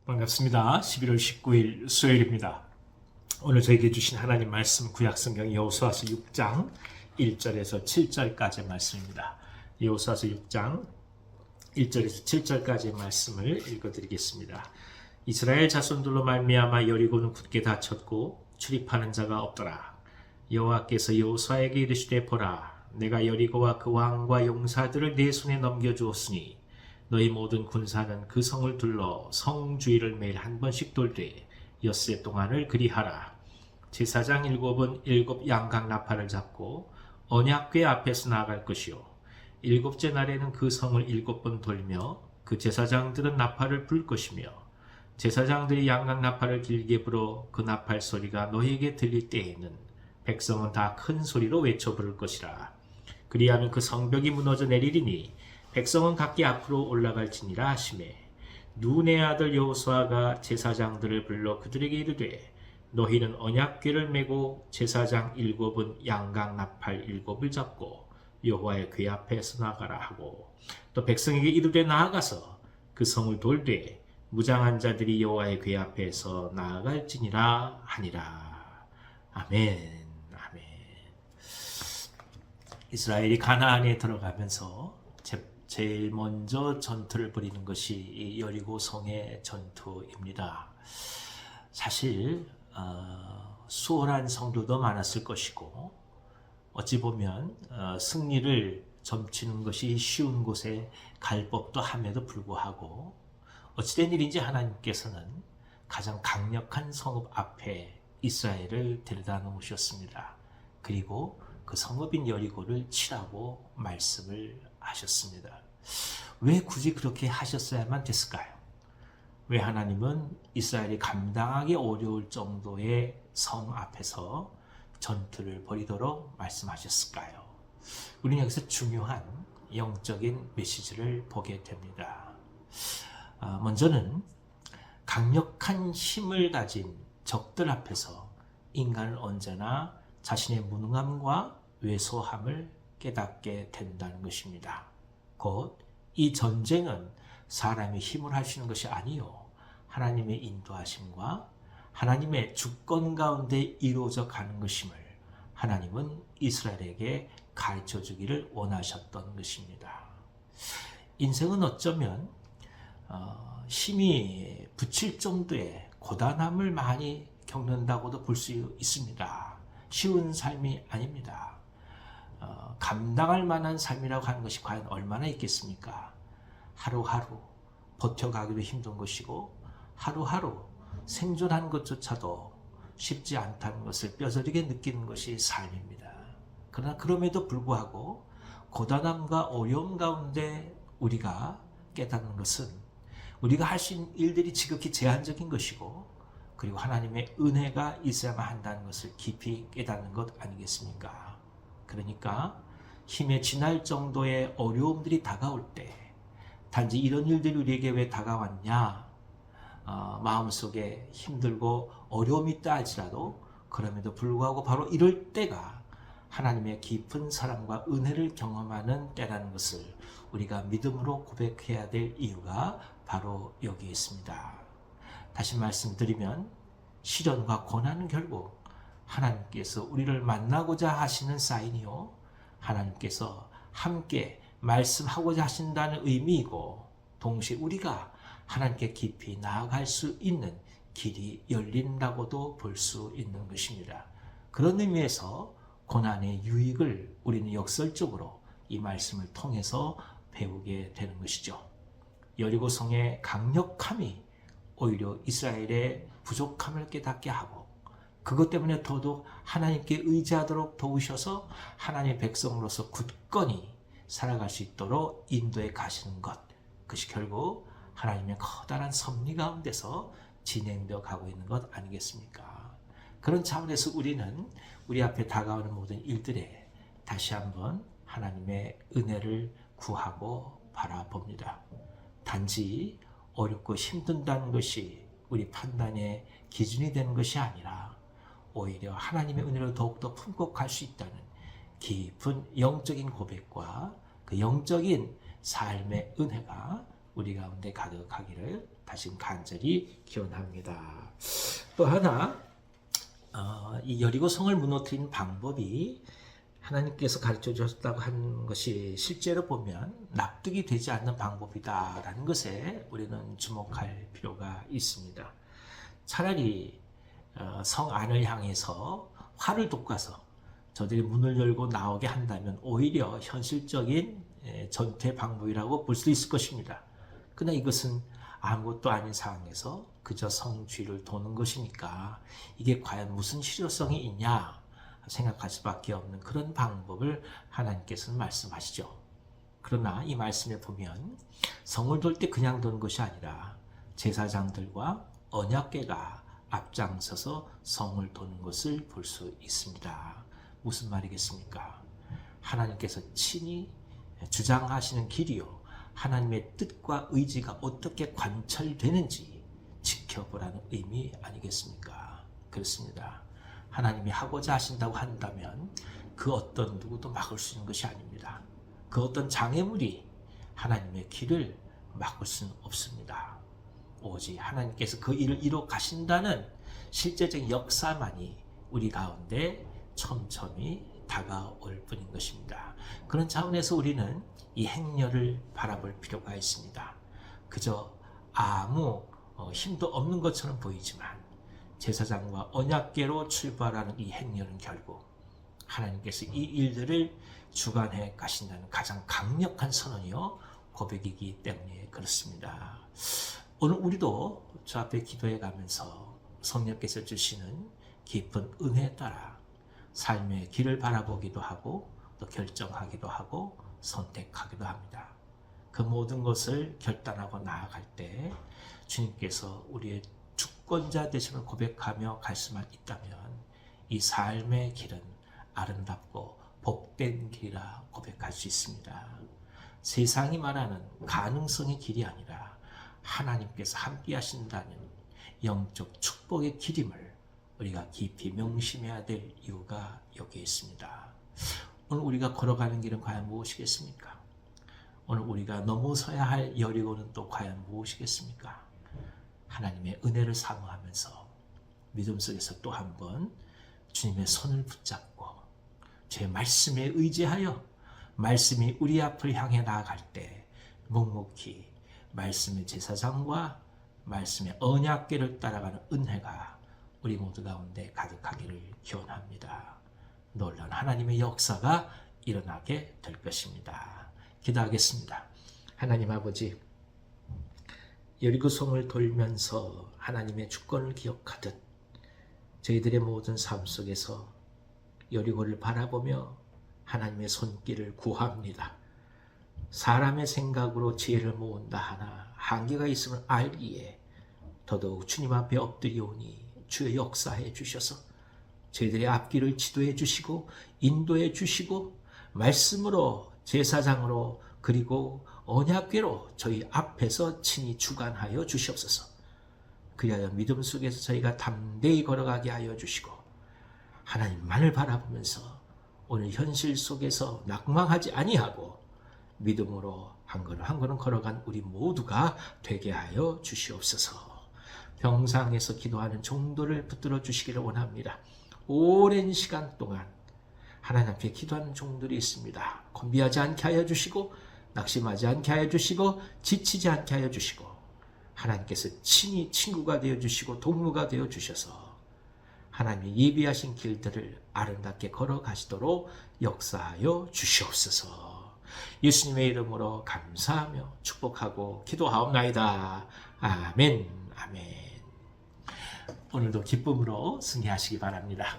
반갑습니다. 11월 19일 수요일입니다. 오늘 저에게 주신 하나님 말씀 구약성경 여호수아서 6장 1절에서 7절까지의 말씀입니다. 여호수아서 6장 1절에서 7절까지의 말씀을 읽어드리겠습니다. 이스라엘 자손들로 말미암아 여리고는 굳게 닫혔고 출입하는 자가 없더라. 여호와께서 여호수아에게 이르시되 보라, 내가 여리고와 그 왕과 용사들을 네 손에 넘겨주었으니 너희 모든 군사는 그 성을 둘러 성 주위를 매일 한 번씩 돌되 엿새 동안을 그리하라. 제사장 7은 7 양각 나팔을 잡고 언약궤 앞에서 나아갈 것이요, 7째 날에는 그 성을 7번 돌며 그 제사장들은 나팔을 불 것이며, 제사장들이 양각 나팔을 길게 불어 그 나팔 소리가 너희에게 들릴 때에는 백성은 다 큰 소리로 외쳐 부를 것이라. 그리하면 그 성벽이 무너져 내리리니 백성은 각기 앞으로 올라갈지니라 하시매, 눈의 아들 여호수아가 제사장들을 불러 그들에게 이르되, 너희는 언약궤를 메고 제사장 7은 양각 나팔 7을 잡고 여호와의 궤 앞에서 나가라 하고, 또 백성에게 이르되 나아가서 그 성을 돌되 무장한 자들이 여호와의 궤 앞에서 나아갈지니라 하니라. 아멘. 아멘. 이스라엘이 가나안에 들어가면서 제일 먼저 전투를 벌이는 것이 이 여리고 성의 전투입니다. 사실 수월한 성도도 많았을 것이고, 어찌 보면 승리를 점치는 것이 쉬운 곳에 갈 법도 함에도 불구하고, 어찌된 일인지 하나님께서는 가장 강력한 성읍 앞에 이스라엘을 데려다 놓으셨습니다. 그리고 그 성읍인 여리고를 치라고 말씀을 하셨습니다. 왜 굳이 그렇게 하셨어야만 됐을까요? 왜 하나님은 이스라엘이 감당하기 어려울 정도의 성 앞에서 전투를 벌이도록 말씀하셨을까요? 우리는 여기서 중요한 영적인 메시지를 보게 됩니다. 먼저는 강력한 힘을 가진 적들 앞에서 인간은 언제나 자신의 무능함과 왜소함을 깨닫게 된다는 것입니다. 곧 이 전쟁은 사람이 힘을 할 수 있는 것이 아니요, 하나님의 인도하심과 하나님의 주권 가운데 이루어져 가는 것임을 하나님은 이스라엘에게 가르쳐 주기를 원하셨던 것입니다. 인생은 어쩌면 힘이 붙일 정도의 고단함을 많이 겪는다고도 볼 수 있습니다. 쉬운 삶이 아닙니다. 감당할 만한 삶이라고 하는 것이 과연 얼마나 있겠습니까? 하루하루 버텨가기도 힘든 것이고, 하루하루 생존하는 것조차도 쉽지 않다는 것을 뼈저리게 느끼는 것이 삶입니다. 그러나 그럼에도 불구하고 고단함과 어려움 가운데 우리가 깨닫는 것은 우리가 할 수 있는 일들이 지극히 제한적인 것이고, 그리고 하나님의 은혜가 있어야만 한다는 것을 깊이 깨닫는 것 아니겠습니까? 그러니까 힘에 지날 정도의 어려움들이 다가올 때, 단지 이런 일들이 우리에게 왜 다가왔냐, 마음속에 힘들고 어려움이 있다 할지라도, 그럼에도 불구하고 바로 이럴 때가 하나님의 깊은 사랑과 은혜를 경험하는 때라는 것을 우리가 믿음으로 고백해야 될 이유가 바로 여기에 있습니다. 다시 말씀드리면, 시련과 고난은 결국 하나님께서 우리를 만나고자 하시는 사인이요, 하나님께서 함께 말씀하고자 하신다는 의미이고, 동시에 우리가 하나님께 깊이 나아갈 수 있는 길이 열린다고도 볼 수 있는 것입니다. 그런 의미에서 고난의 유익을 우리는 역설적으로 이 말씀을 통해서 배우게 되는 것이죠. 여리고성의 강력함이 오히려 이스라엘의 부족함을 깨닫게 하고, 그것 때문에 더더욱 하나님께 의지하도록 도우셔서 하나님의 백성으로서 굳건히 살아갈 수 있도록 인도해 가시는 것, 그것이 결국 하나님의 커다란 섭리 가운데서 진행되어 가고 있는 것 아니겠습니까? 그런 차원에서 우리는 우리 앞에 다가오는 모든 일들에 다시 한번 하나님의 은혜를 구하고 바라봅니다. 단지 어렵고 힘든다는 것이 우리 판단의 기준이 되는 것이 아니라, 오히려 하나님의 은혜를 더욱더 품고 갈 수 있다는 깊은 영적인 고백과 그 영적인 삶의 은혜가 우리 가운데 가득하기를 다시 간절히 기원합니다. 또 하나, 이 여리고성을 무너뜨린 방법이 하나님께서 가르쳐 주셨다고 하는 것이 실제로 보면 납득이 되지 않는 방법이다라는 것에 우리는 주목할 필요가 있습니다. 차라리 성 안을 향해서 활을 돋궈서 저들이 문을 열고 나오게 한다면 오히려 현실적인 전투의 방법이라고 볼 수 있을 것입니다. 그러나 이것은 아무것도 아닌 상황에서 그저 성 주위를 도는 것이니까 이게 과연 무슨 실효성이 있냐 생각할 수밖에 없는 그런 방법을 하나님께서는 말씀하시죠. 그러나 이 말씀에 보면 성을 돌 때 그냥 도는 것이 아니라 제사장들과 언약궤가 앞장서서 성을 도는 것을 볼 수 있습니다. 무슨 말이겠습니까? 하나님께서 친히 주장하시는 길이요, 하나님의 뜻과 의지가 어떻게 관철되는지 지켜보라는 의미 아니겠습니까? 그렇습니다. 하나님이 하고자 하신다고 한다면 그 어떤 누구도 막을 수 있는 것이 아닙니다. 그 어떤 장애물이 하나님의 길을 막을 수는 없습니다. 오직 하나님께서 그 일을 이뤄 가신다는 실제적인 역사만이 우리 가운데 촘촘히 다가올 뿐인 것입니다. 그런 차원에서 우리는 이 행렬을 바라볼 필요가 있습니다. 그저 아무 힘도 없는 것처럼 보이지만 제사장과 언약궤로 출발하는 이 행렬은 결국 하나님께서 이 일들을 주관해 가신다는 가장 강력한 선언이요 고백이기 때문에 그렇습니다. 오늘 우리도 저 앞에 기도해 가면서 성령께서 주시는 깊은 은혜에 따라 삶의 길을 바라보기도 하고 또 결정하기도 하고 선택하기도 합니다. 그 모든 것을 결단하고 나아갈 때 주님께서 우리의 주권자 되심을 고백하며 갈 수만 있다면 이 삶의 길은 아름답고 복된 길이라 고백할 수 있습니다. 세상이 말하는 가능성의 길이 아니라 하나님께서 함께 하신다는 영적 축복의 길임을 우리가 깊이 명심해야 될 이유가 여기에 있습니다. 오늘 우리가 걸어가는 길은 과연 무엇이겠습니까? 오늘 우리가 넘어서야 할 여리고는 또 과연 무엇이겠습니까? 하나님의 은혜를 사모하면서 믿음 속에서 또 한 번 주님의 손을 붙잡고 제 말씀에 의지하여 말씀이 우리 앞을 향해 나아갈 때 묵묵히 말씀의 제사장과 말씀의 언약궤를 따라가는 은혜가 우리 모두 가운데 가득하기를 기원합니다. 놀라운 하나님의 역사가 일어나게 될 것입니다. 기도하겠습니다. 하나님 아버지, 여리고성을 돌면서 하나님의 주권을 기억하듯 저희들의 모든 삶 속에서 여리고를 바라보며 하나님의 손길을 구합니다. 사람의 생각으로 지혜를 모은다 하나 한계가 있음을 알기에 더더욱 주님 앞에 엎드리오니 주의 역사해 주셔서 저희들의 앞길을 지도해 주시고 인도해 주시고 말씀으로 제사장으로 그리고 언약궤로 저희 앞에서 친히 주관하여 주시옵소서. 그리하여 믿음 속에서 저희가 담대히 걸어가게 하여 주시고 하나님만을 바라보면서 오늘 현실 속에서 낙망하지 아니하고 믿음으로 한 걸음 한 걸음 걸어간 우리 모두가 되게 하여 주시옵소서. 병상에서 기도하는 종도를 붙들어 주시기를 원합니다. 오랜 시간 동안 하나님 앞에 기도하는 종들이 있습니다. 곤비하지 않게 하여 주시고 낙심하지 않게 하여 주시고 지치지 않게 하여 주시고 하나님께서 친히 친구가 되어 주시고 동무가 되어 주셔서 하나님의 예비하신 길들을 아름답게 걸어가시도록 역사하여 주시옵소서. 예수님의 이름으로 감사하며 축복하고 기도하옵나이다. 아멘. 아멘. 오늘도 기쁨으로 승리하시기 바랍니다.